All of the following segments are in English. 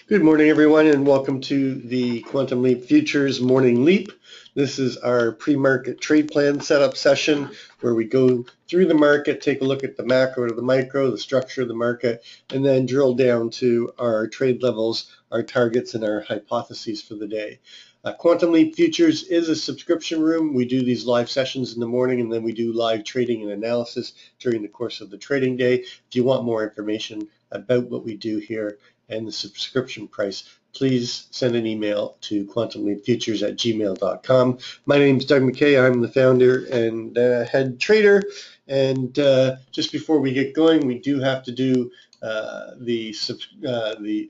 Good morning, everyone, and welcome to the Quantum Leap Futures Morning Leap. This is our pre-market trade plan setup session where we go through the market, take a look at the macro to the micro, the structure of the market, and then drill down to our trade levels, our targets, and our hypotheses for the day. Quantum Leap Futures is a subscription room. We do these live sessions in the morning, and then we do live trading and analysis during the course of the trading day. If you want more information about what we do here and the subscription price, please send an email to quantumleapfutures@gmail.com. My name is Doug McKay. I'm the founder and head trader. And just before we get going, we do have to do the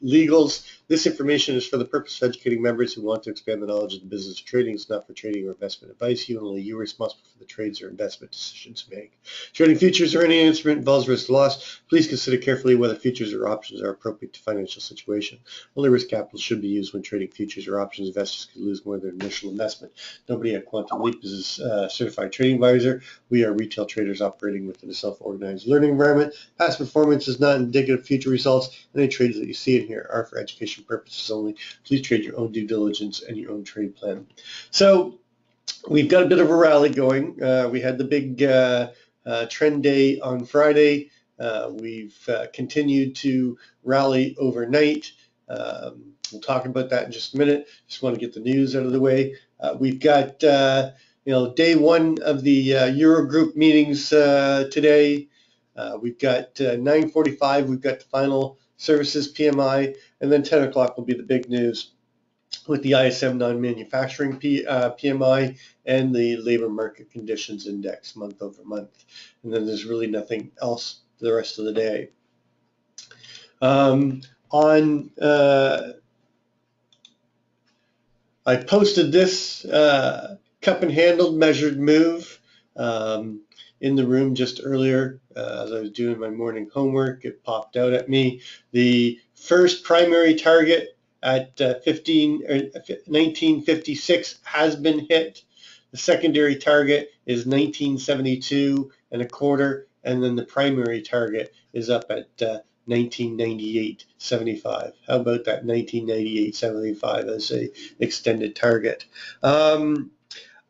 legals. This information is for the purpose of educating members who want to expand the knowledge of the business of trading. It's not for trading or investment advice. Only you are responsible for the trades or investment decisions you make. Trading futures or any instrument involves risk loss. Please consider carefully whether futures or options are appropriate to financial situation. Only risk capital should be used when trading futures or options. Investors could lose more than their initial investment. Nobody at Quantum Leap is a certified trading advisor. We are retail traders operating within a self-organized learning environment. Past performance is not indicative of future results, and any trades that you see in here are for education purposes only. Please trade your own due diligence and your own trade plan. So we've got a bit of a rally going. We had the big trend day on Friday. We've continued to rally overnight. We'll talk about that in just a minute. Just want to get the news out of the way. We've got day one of the Eurogroup meetings today. We've got 9:45. We've got the final services PMI, and then 10 o'clock will be the big news with the ISM non-manufacturing PMI and the labor market conditions index month over month. And then there's really nothing else the rest of the day. I posted this cup and handled measured move in the room just earlier as I was doing my morning homework. It popped out at me. The first primary target at 1956 has been hit. The secondary target is 1972.25, and then the primary target is up at 1998.75. How about that 1998.75 as a extended target?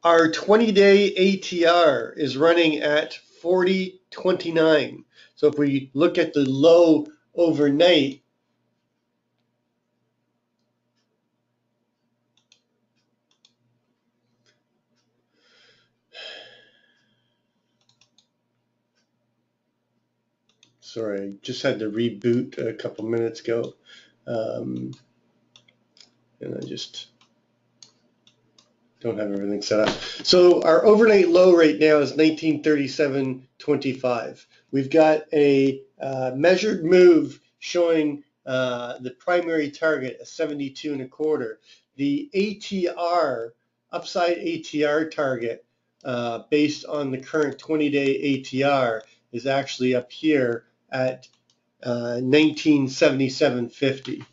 Our 20-day ATR is running at 40.29. So if we look at the low overnight, sorry, I just had to reboot a couple minutes ago, and I just don't have everything set up. So our overnight low right now is 1937.25. We've got a measured move showing the primary target at 72.25. The ATR, upside ATR target, based on the current 20-day ATR, is actually up here at 1977.50.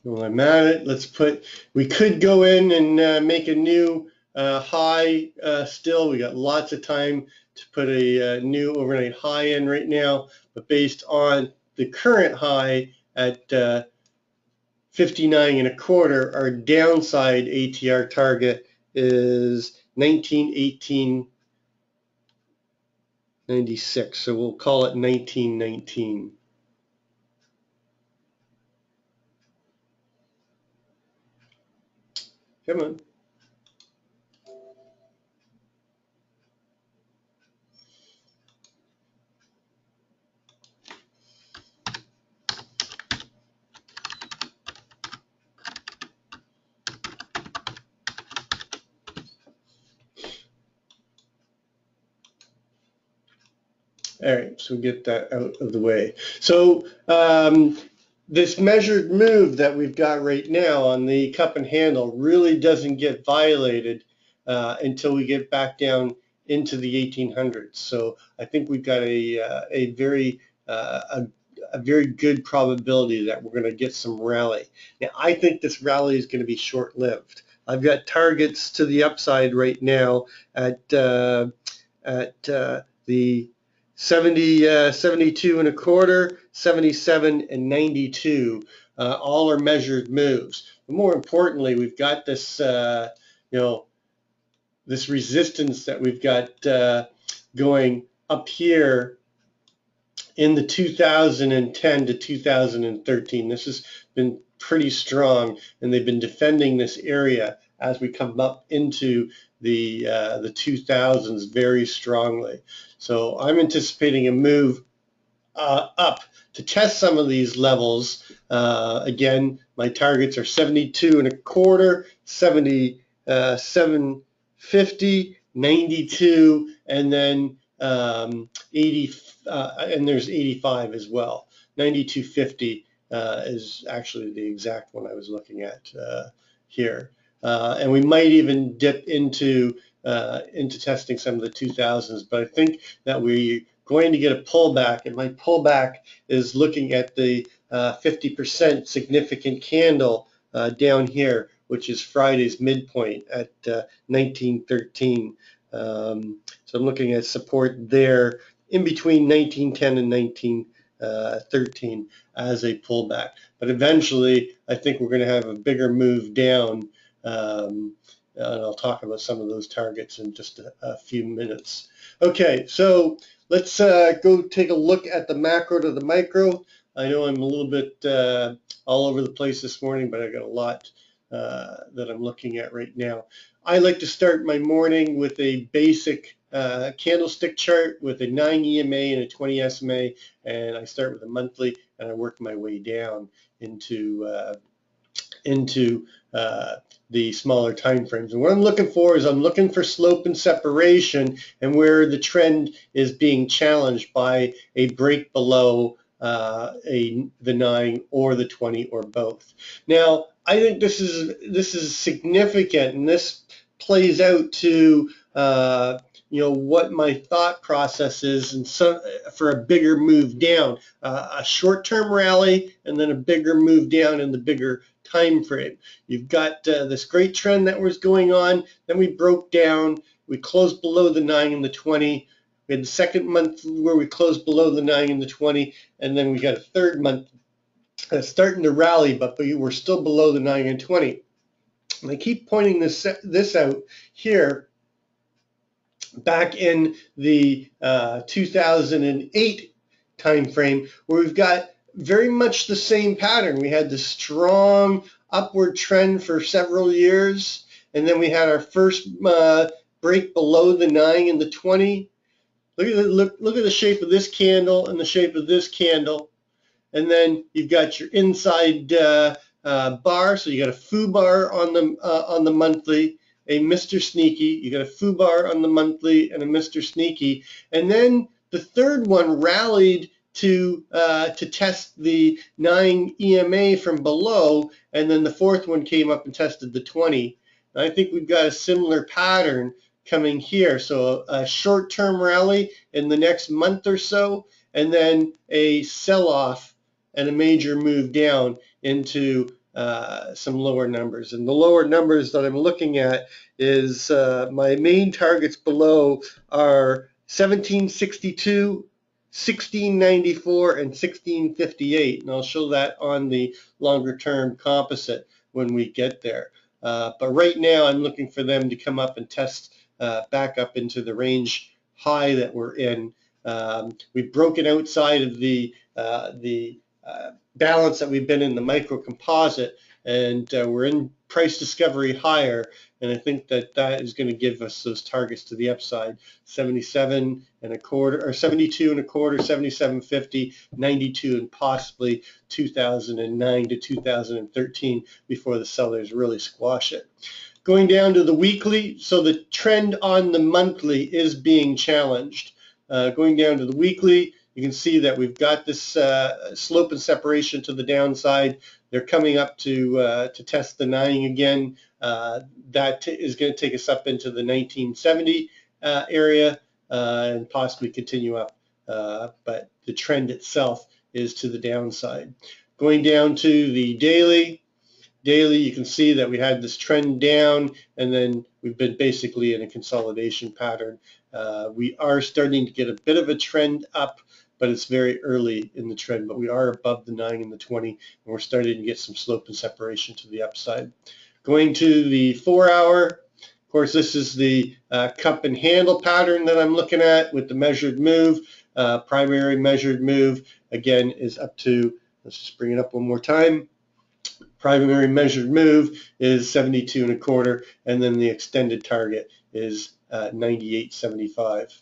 While I'm at it, we could go in and make a new high still. We got lots of time to put a new overnight high in right now, but based on the current high at 59.25, our downside ATR target is 1918.96. So we'll call it 1919. Come on. All right, so get that out of the way. So this measured move that we've got right now on the cup and handle really doesn't get violated until we get back down into the 1800s. So I think we've got a very a very good probability that we're going to get some rally. Now, I think this rally is going to be short-lived. I've got targets to the upside right now at the 70, 72 and a quarter, 77 and 92. All are measured moves. But more importantly, we've got this, this resistance that we've got going up here in the 2010 to 2013. This has been pretty strong, and they've been defending this area as we come up into the 2000s very strongly. So I'm anticipating a move up to test some of these levels. Again, my targets are 72 and a quarter, 77.50, 92, and then 80, and there's 85 as well. 92.50 is actually the exact one I was looking at here. And we might even dip into testing some of the 2000s, but I think that we're going to get a pullback, and my pullback is looking at the 50% significant candle down here, which is Friday's midpoint at 1913. So I'm looking at support there in between 1910 and 1913 as a pullback. But eventually, I think we're going to have a bigger move down. And I'll talk about some of those targets in just a few minutes. Okay, so let's go take a look at the macro to the micro. I know I'm a little bit all over the place this morning, but I got a lot that I'm looking at right now. I like to start my morning with a basic candlestick chart with a 9 EMA and a 20 SMA, and I start with a monthly, and I work my way down into the smaller time frames. And what I'm looking for is I'm looking for slope and separation, and where the trend is being challenged by a break below the 9 or the 20 or both. Now, I think this is significant, and this plays out to what my thought process is, and so for a bigger move down, a short-term rally, and then a bigger move down in the bigger time frame. You've got this great trend that was going on, then we broke down, we closed below the 9 and the 20. We had the second month where we closed below the 9 and the 20, and then we got a third month starting to rally, but we were still below the 9 and 20. And I keep pointing this out here. Back in the 2008 time frame, where we've got very much the same pattern. We had this strong upward trend for several years, and then we had our first break below the 9 and the 20. Look at the shape of this candle and the shape of this candle, and then you've got your inside bar. So you got a foo bar on the monthly, a Mr. Sneaky. You got a foo bar on the monthly and a Mr. Sneaky, and then the third one rallied to test the 9 EMA from below, and then the fourth one came up and tested the 20. And I think we've got a similar pattern coming here. So a short-term rally in the next month or so, and then a sell-off and a major move down into some lower numbers. And the lower numbers that I'm looking at is my main targets below are 1762, 1694, and 1658. And I'll show that on the longer term composite when we get there. But right now I'm looking for them to come up and test back up into the range high that we're in. We've broken outside of the balance that we've been in the micro composite, and we're in price discovery higher, and I think that is going to give us those targets to the upside: 77 and a quarter, or 72 and a quarter, 77.50, 92, and possibly 2009 to 2013 before the sellers really squash it. Going down to the weekly, so the trend on the monthly is being challenged. Going down to the weekly, you can see that we've got this slope and separation to the downside. They're coming up to test the 9 again. That is going to take us up into the 1970 area and possibly continue up. But the trend itself is to the downside. Going down to the daily, you can see that we had this trend down, and then we've been basically in a consolidation pattern. We are starting to get a bit of a trend up, but it's very early in the trend, but we are above the 9 and the 20, and we're starting to get some slope and separation to the upside. Going to the 4-hour, of course, this is the cup and handle pattern that I'm looking at with the measured move. Primary measured move, again, is up to, let's just bring it up one more time. Primary measured move is 72.25, and then the extended target is 98.75.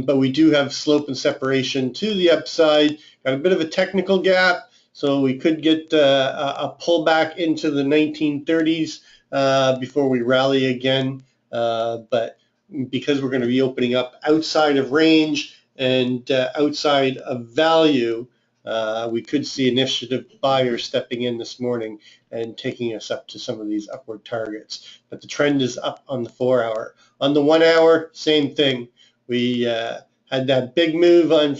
But we do have slope and separation to the upside. Got a bit of a technical gap, so we could get a pullback into the 1930s before we rally again. But because we're going to be opening up outside of range and outside of value, we could see initiative buyers stepping in this morning and taking us up to some of these upward targets. But the trend is up on the 4-hour. On the 1-hour, same thing. We had that big move on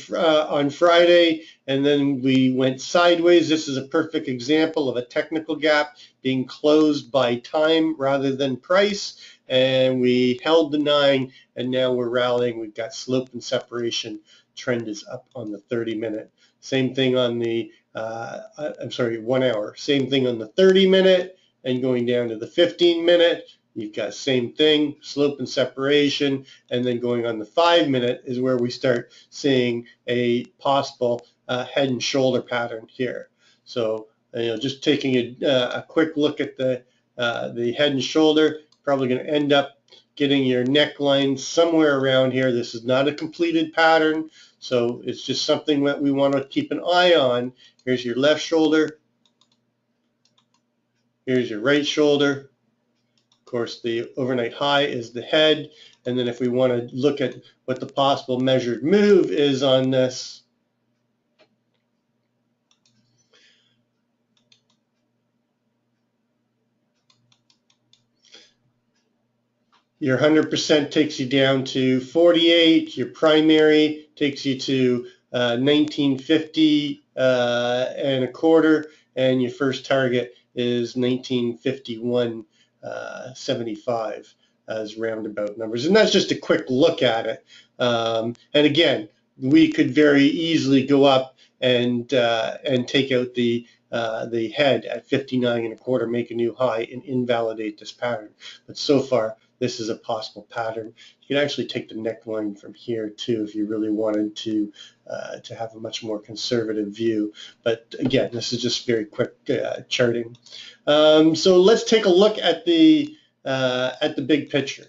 Friday, and then we went sideways. This is a perfect example of a technical gap being closed by time rather than price, and we held the 9, and now we're rallying. We've got slope and separation. Trend is up on the 30-minute. Same thing on the 1-hour. Same thing on the 30-minute, and going down to the 15-minute. You've got same thing, slope and separation, and then going on the 5-minute is where we start seeing a possible head and shoulder pattern here. So just taking a quick look at the head and shoulder, probably going to end up getting your neckline somewhere around here. This is not a completed pattern, so it's just something that we want to keep an eye on. Here's your left shoulder. Here's your right shoulder. Of course, the overnight high is the head, and then if we want to look at what the possible measured move is on this, your 100% takes you down to 48, your primary takes you to 1950 and a quarter, and your first target is 1951.75 as roundabout numbers. And that's just a quick look at it. And again, we could very easily go up and take out the head at 59.25, make a new high, and invalidate this pattern. But so far, this is a possible pattern. You can actually take the neckline from here too if you really wanted to have a much more conservative view. But again, this is just very quick charting. So let's take a look at the big picture.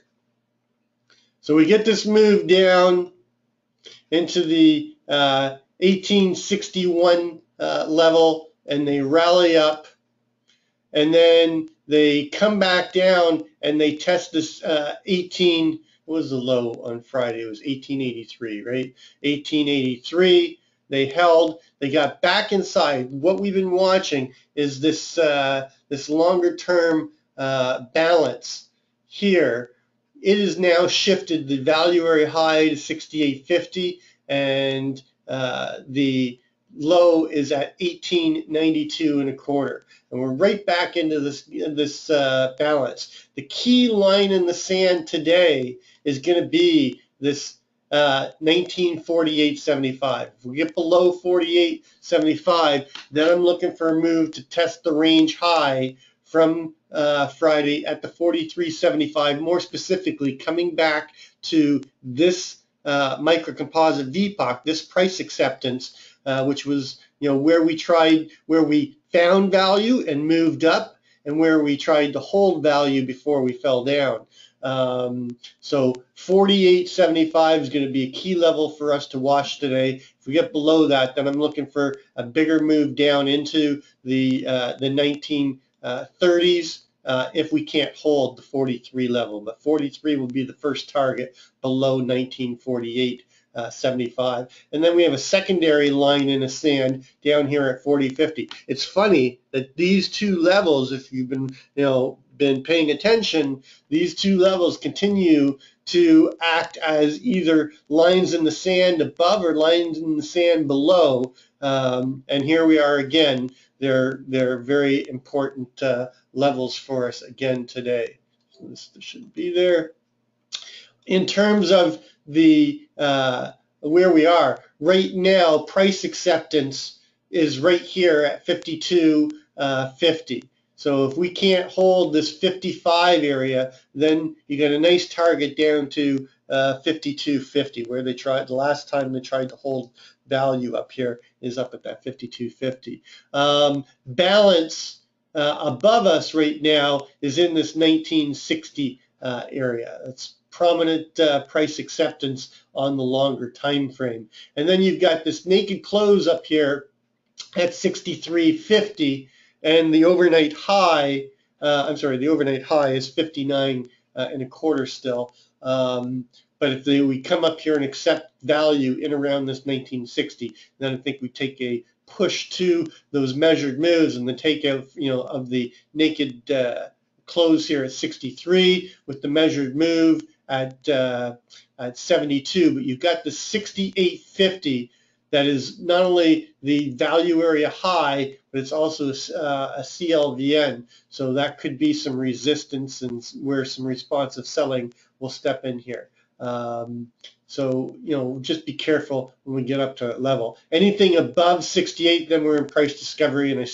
So we get this move down into the 1861 level, and they rally up, and then they come back down and they test this 18. What was the low on Friday? It was 1883, right? 1883. They held. They got back inside. What we've been watching is this this longer term balance here. It is now shifted the value area high to 68.50, and the low is at 1892.25, and we're right back into this balance. The key line in the sand today is going to be this 1948.75. If we get below 48.75, then I'm looking for a move to test the range high from Friday at the 43.75. More specifically, coming back to this microcomposite VPOC, this price acceptance, which was where we found value and moved up, and where we tried to hold value before we fell down. So 48.75 is going to be a key level for us to watch today. If we get below that, then I'm looking for a bigger move down into the 1930s if we can't hold the 43 level. But 43 will be the first target below 1948.75. And then we have a secondary line in the sand down here at 40.50. It's funny that these two levels, if you've been paying attention, these two levels continue to act as either lines in the sand above or lines in the sand below. And here we are again. They're very important levels for us again today. So this should be there. In terms of the where we are right now, price acceptance is right here at 52.50. So if we can't hold this 55 area, then you get a nice target down to 52.50, where they tried the last time they tried to hold value up here is up at that 52.50. Balance above us right now is in this 1960 area. It's prominent price acceptance on the longer time frame. And then you've got this naked close up here at 63.50, and the overnight high, the overnight high is 59.25 still. But if we come up here and accept value in around this 1960, then I think we take a push to those measured moves and the takeout, of the naked close here at 63 with the measured move at 72. But you've got the 68.50 that is not only the value area high, but it's also a CLVN. So that could be some resistance and where some responsive selling will step in here. So, just be careful when we get up to that level. Anything above 68, then we're in price discovery, and I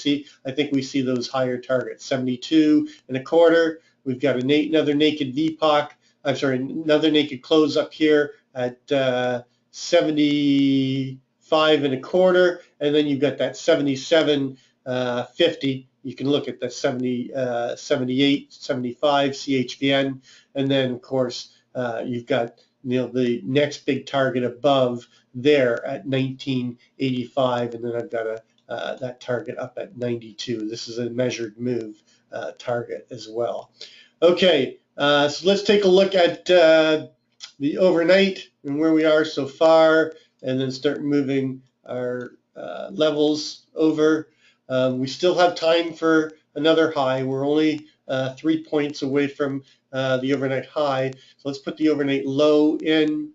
think we see those higher targets. 72.25. We've got another naked VPOC. Another naked close up here at 75.25, and then you've got that 77.50. You can look at the 78, 75 CHVN, and then of course you've got the next big target above there at 1985, and then I've got that target up at 92. This is a measured move target as well. Okay, so let's take a look at the overnight and where we are so far, and then start moving our levels over. We still have time for another high. We're only 3 points away from the overnight high. So let's put the overnight low in.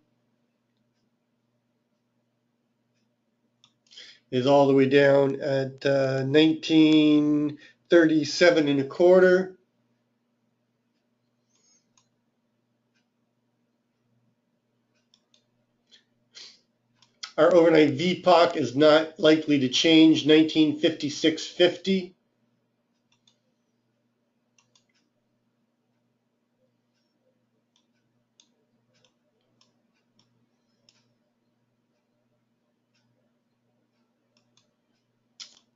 Is all the way down at 1937.25. Our overnight VPOC is not likely to change, 1956.50.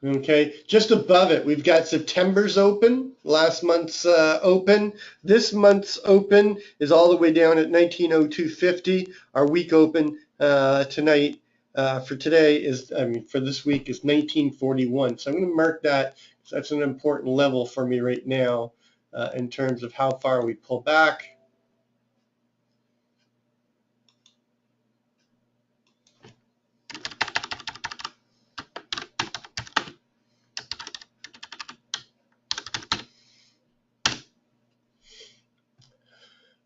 Okay, just above it, we've got September's open, last month's open. This month's open is all the way down at 1902.50. Our week open tonight for today for this week is 1941. So I'm going to mark that because that's an important level for me right now in terms of how far we pull back.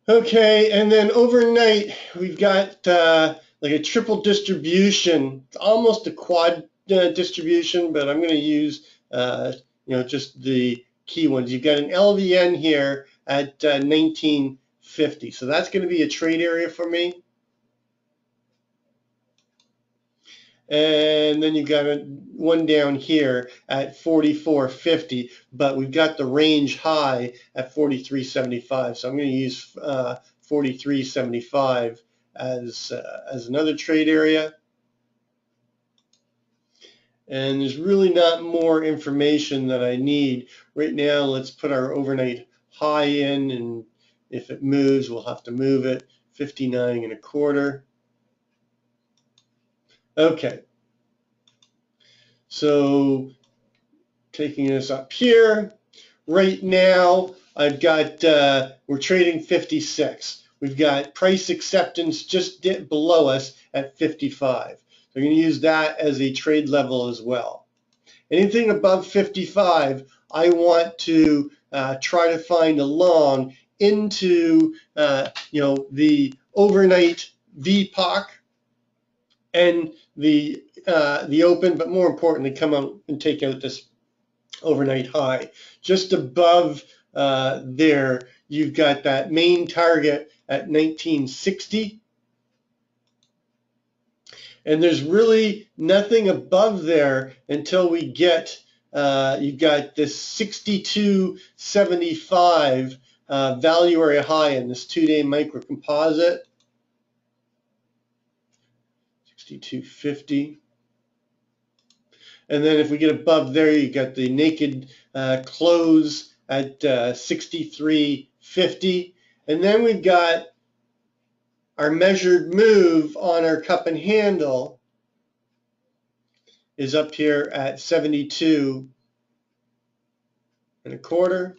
Okay, and then overnight we've got like a triple distribution. It's almost a quad distribution, but I'm going to use just the key ones. You've got an LVN here at 1950, so that's going to be a trade area for me. And then you've got one down here at 44.50, but we've got the range high at 43.75. So I'm going to use 43.75 as another trade area. And there's really not more information that I need. Right now, let's put our overnight high in, and if it moves, we'll have to move it, 59.25. Okay. So taking this up here, right now I've got, we're trading 56. We've got price acceptance just below us at 55. So I'm going to use that as a trade level as well. Anything above 55, I want to try to find a long into the overnight VPOC and the open, but more importantly, come out and take out this overnight high. Just above there, you've got that main target at 1960. And there's really nothing above there until we get, you've got this 62.75 value area high in this 2-day micro composite. 62.50. And then if we get above there, you got the naked close at 63.50. And then we've got our measured move on our cup and handle is up here at 72.25.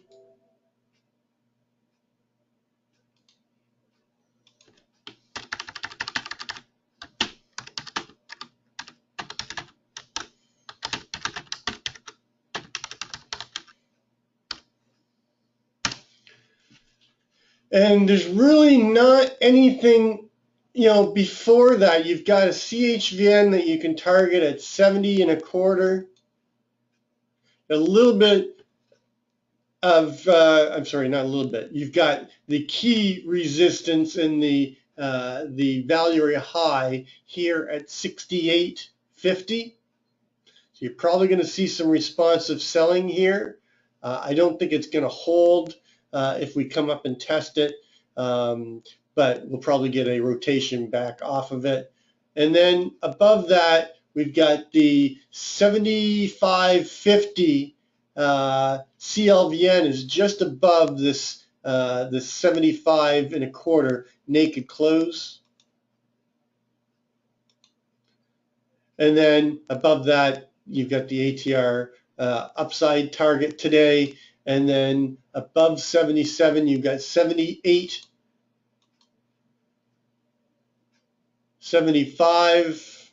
And there's really not anything, before that. You've got a CHVN that you can target at 70.25. A little bit of, I'm sorry, not a little bit. You've got the key resistance in the value area high here at 68.50. So you're probably going to see some responsive selling here. I don't think it's going to hold if we come up and test it, but we'll probably get a rotation back off of it. And then above that, we've got the 75.50 CLVN is just above this 75.25 naked close. And then above that, you've got the ATR upside target today. And then above 77, you've got 78.75.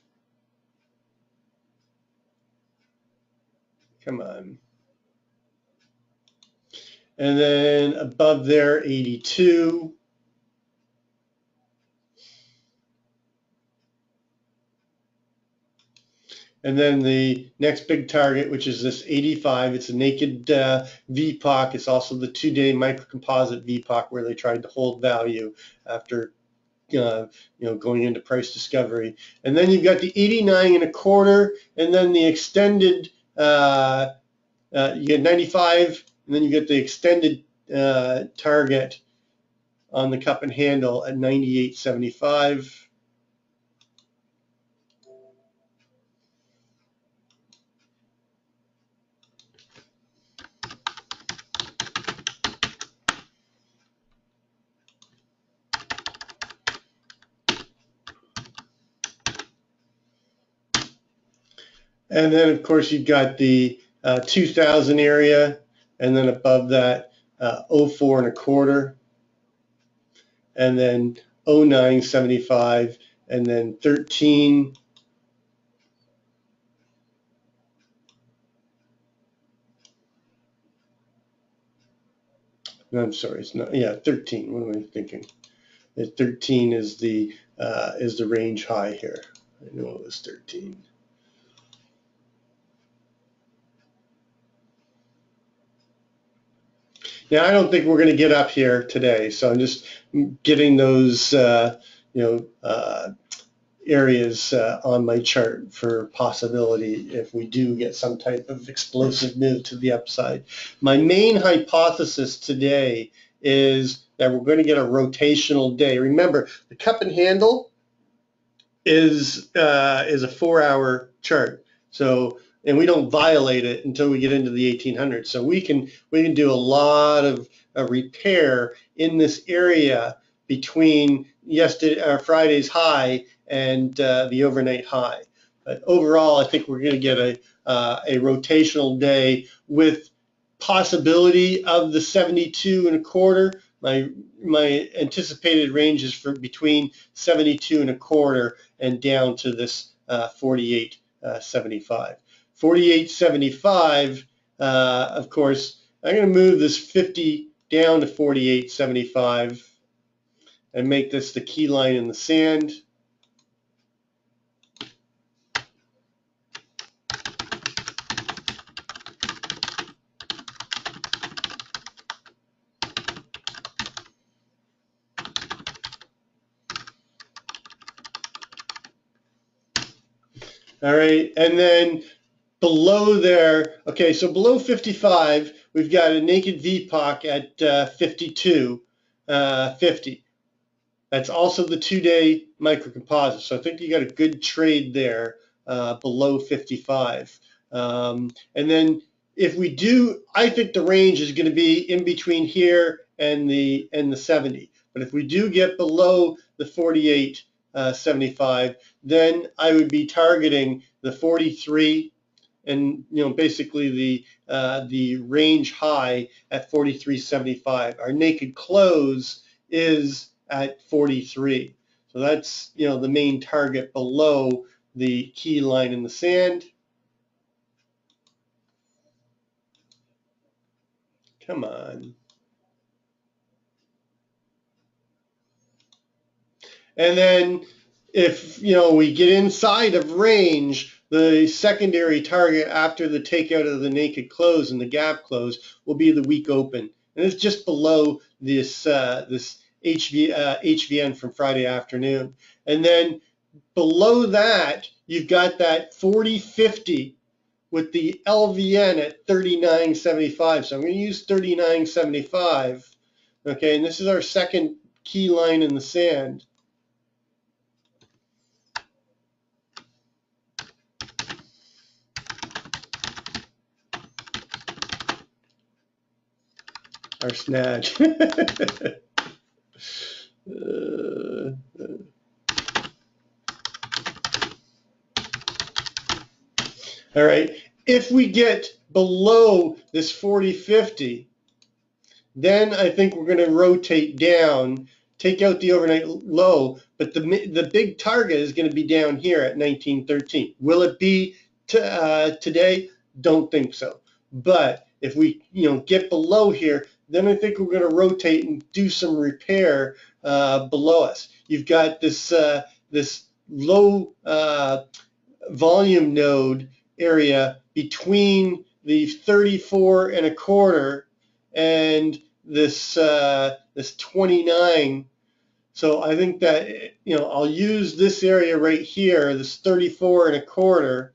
Come on. And then above there, 82. And then the next big target, which is this 85, it's a naked VPOC. It's also the 2-day microcomposite VPOC where they tried to hold value after going into price discovery. And then you've got the 89.25, and then the extended, you get 95, and then you get the extended target on the cup and handle at 98.75. And then, of course, you've got the 2000 area, and then above that, 04.25, and then 09.75, and then 13. No, I'm sorry, it's not. Yeah, 13. What am I thinking? 13 is the range high here. I know it was 13. Now, I don't think we're going to get up here today, so I'm just getting those, areas on my chart for possibility if we do get some type of explosive move to the upside. My main hypothesis today is that we're going to get a rotational day. Remember, the cup and handle is a 4-hour chart. So, and we don't violate it until we get into the 1800s. So we can do a lot of repair in this area between Friday's high and the overnight high. But overall, I think we're going to get a rotational day with possibility of the 72.25. My anticipated range is for between 72.25 and down to this 48.75. 48.75, of course, I'm going to move this 50 down to 48.75 and make this the key line in the sand. All right, and then below there, okay, so below 55, we've got a naked VPOC at 52.50. That's also the 2-day microcomposite. So I think you got a good trade there below 55. And then if we do, I think the range is going to be in between here and the 70. But if we do get below the 48.75, then I would be targeting the 43 and basically the range high at 43.75. Our naked close is at 43. So that's the main target below the key line in the sand. Come on. And then if we get inside of range, the secondary target after the takeout of the naked close and the gap close will be the week open, and it's just below this HVN from Friday afternoon. And then below that, you've got that 40.50 with the LVN at 39.75. So I'm going to use 39.75. Okay, and this is our second key line in the sand. Our snag. All right. If we get below this 40.50, then I think we're going to rotate down, take out the overnight low, but the big target is going to be down here at 1913. Will it be today? Don't think so. But if we get below here, then I think we're going to rotate and do some repair below us. You've got this low volume node area between the 34.25 and this 29. So I think that I'll use this area right here, this 34.25.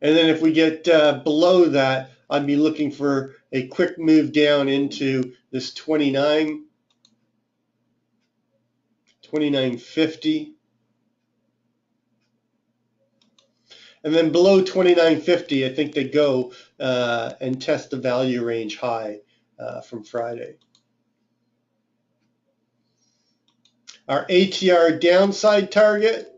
And then if we get below that, I'd be looking for a quick move down into this 29.50. And then below 29.50, I think they go and test the value range high from Friday. Our ATR downside target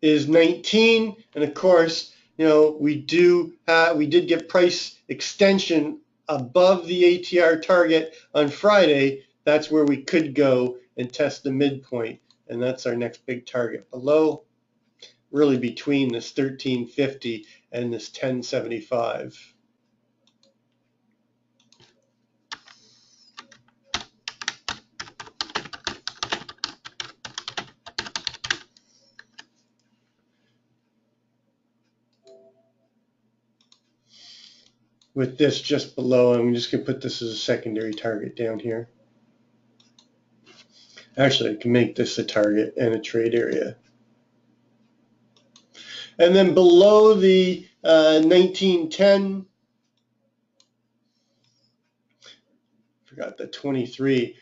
is 19, and of course, we did get price extension above the ATR target on Friday. That's where we could go and test the midpoint, and that's our next big target below, really between this 13.50 and this 10.75. With this just below, I'm just going to put this as a secondary target down here. Actually, I can make this a target and a trade area. And then below the 1910, forgot the 23.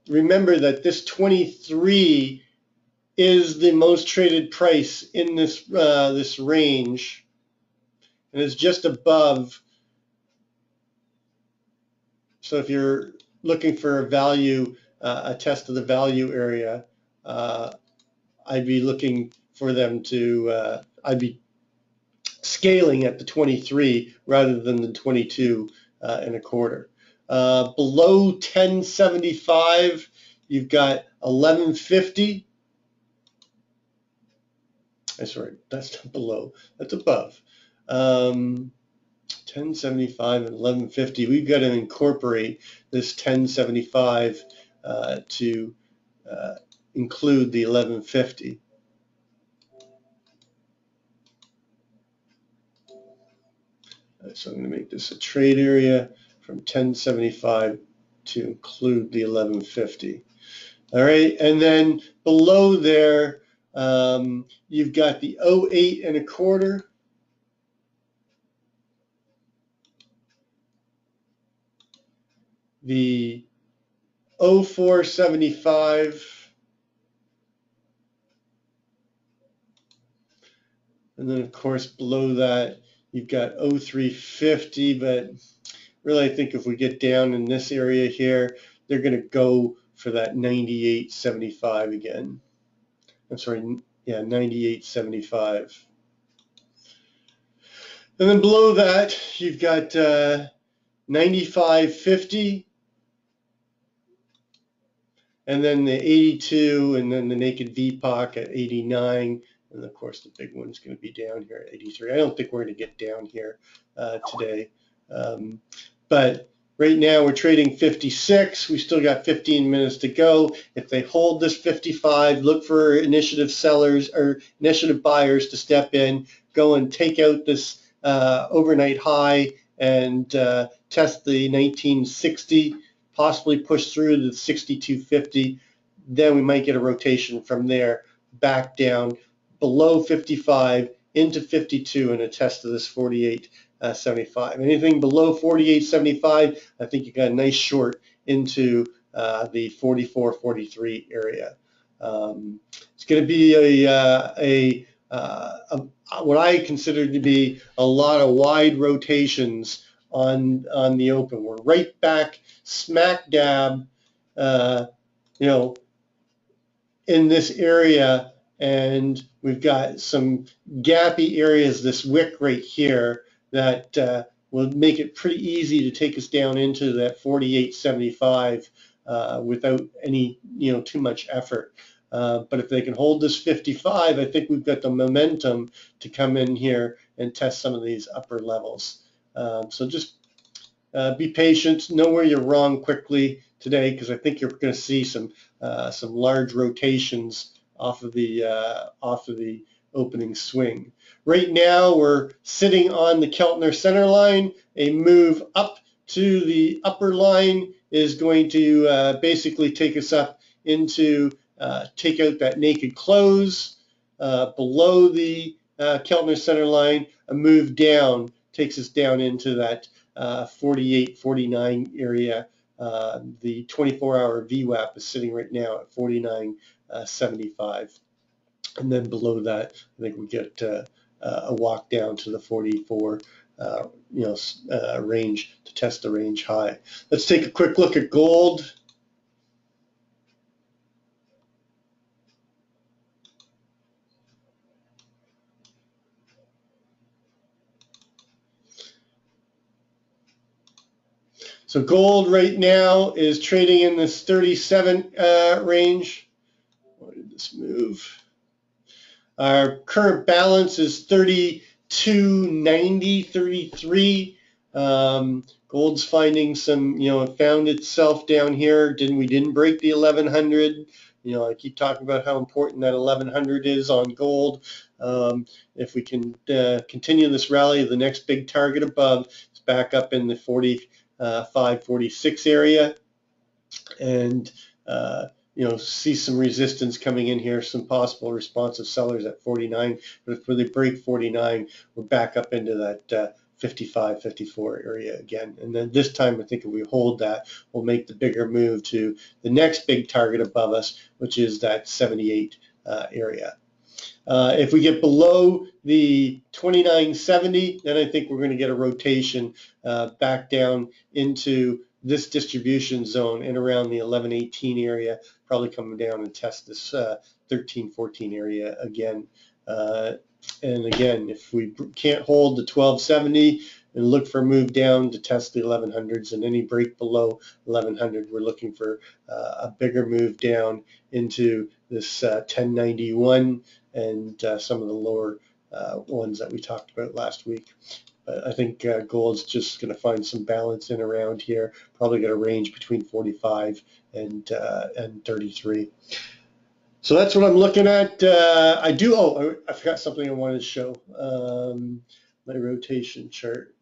Remember that this 23 is the most traded price in this this range, and it's just above. So if you're looking for a value, a test of the value area, I'd be looking for them to, I'd be scaling at the 23 rather than the 22.25. Below 10.75, you've got 11.50. That's right, that's not below, that's above. 1075 and 1150. We've got to incorporate this 1075 to include the 1150. So I'm going to make this a trade area from 1075 to include the 1150. All right, and then below there, you've got the 08 and a quarter. The 0475, and then of course below that you've got 0350, but really I think if we get down in this area here, they're going to go for that 9875 again. I'm sorry, yeah, 9875. And then below that you've got 9550, and then the 82, and then the naked VPOC at 89, and of course the big one's going to be down here at 83. I don't think we're going to get down here today, but right now we're trading 56. We still got 15 minutes to go. If they hold this 55, look for initiative sellers or initiative buyers to step in, go and take out this overnight high and test the 1960. Possibly push through to the 6250, then we might get a rotation from there back down below 55 into 52 and a test of this 48.75. Anything below 48.75, I think you got a nice short into the 44.43 area. It's going to be what I consider to be a lot of wide rotations on the open. We're right back smack dab, in this area, and we've got some gappy areas, this wick right here, that will make it pretty easy to take us down into that 48.75 without any, too much effort. But if they can hold this 55, I think we've got the momentum to come in here and test some of these upper levels. So just be patient, know where you're wrong quickly today, because I think you're going to see some large rotations off of the opening swing. Right now we're sitting on the Keltner center line. A move up to the upper line is going to basically take us up into take out that naked close below the Keltner center line. A move down takes us down into that 48, 49 area. The 24-hour VWAP is sitting right now at 49.75. And then below that, I think we get a walk down to the 44 range to test the range high. Let's take a quick look at gold. So gold right now is trading in this 37 range. Why did this move? Our current balance is 32.90, 33. Gold's finding some, it found itself down here. We didn't break the 1100. I keep talking about how important that 1100 is on gold. If we can continue this rally, the next big target above is back up in the 45, 46 area, and see some resistance coming in here, some possible responsive sellers at 49. But if they break 49, we're back up into that 55, 54 area again. And then this time, I think if we hold that, we'll make the bigger move to the next big target above us, which is that 78 area. If we get below the 29.70, then I think we're going to get a rotation back down into this distribution zone and around the 11.18 area, probably coming down and test this 13.14 area again. And again, if we can't hold the 12.70 and look for a move down to test the 1100s, and any break below 1100, we're looking for a bigger move down into this 1091 and some of the lower ones that we talked about last week. I think gold's just going to find some balance in around here. Probably going to range between 45 and 33. So that's what I'm looking at. I forgot something I wanted to show. My rotation chart.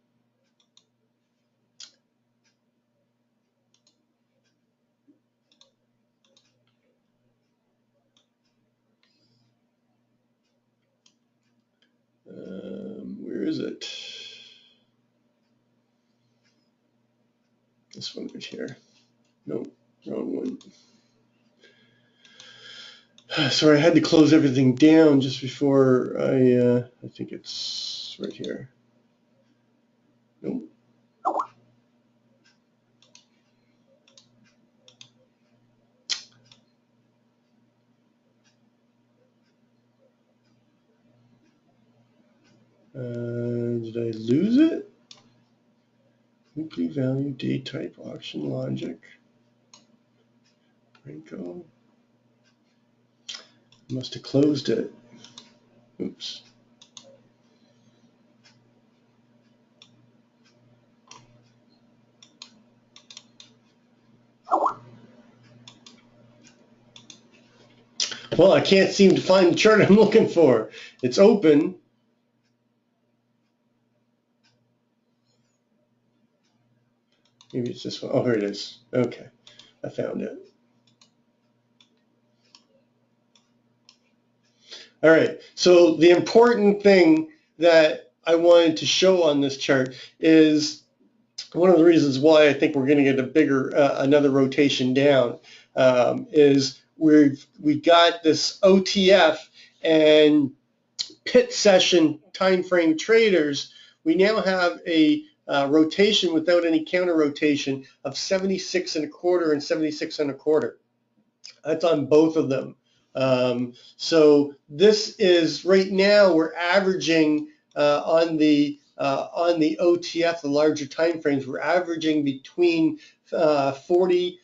Where is it? This one right here. No, wrong one. Sorry, I had to close everything down just before I think it's right here. Nope. Did I lose it? Weekly value, date type, auction logic. Renko. Must have closed it. Oops. Well, I can't seem to find the chart I'm looking for. It's open. Maybe it's this one. Oh, here it is. Okay, I found it. All right, so the important thing that I wanted to show on this chart is one of the reasons why I think we're going to get a bigger, another rotation down is we got this OTF and pit session time frame traders. We now have a rotation without any counter rotation of 76 and a quarter and 76 and a quarter. That's on both of them. So this is right now we're averaging on the OTF, the larger time frames, we're averaging between 40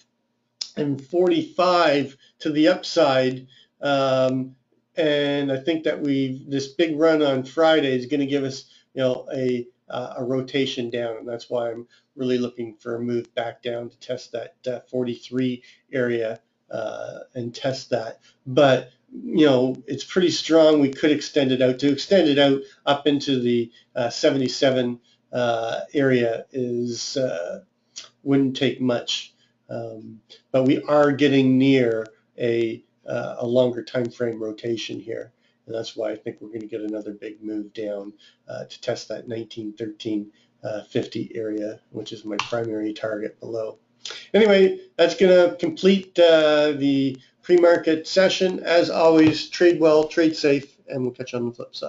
and 45 to the upside. And I think that this big run on Friday is going to give us, a rotation down, and that's why I'm really looking for a move back down to test that 43 area and test that. But it's pretty strong. We could extend it out. To extend it out up into the 77 area wouldn't take much. But we are getting near a longer time frame rotation here, and that's why I think we're going to get another big move down to test that 1913.50 area, which is my primary target below. Anyway, that's going to complete the pre-market session. As always, trade well, trade safe, and we'll catch you on the flip side.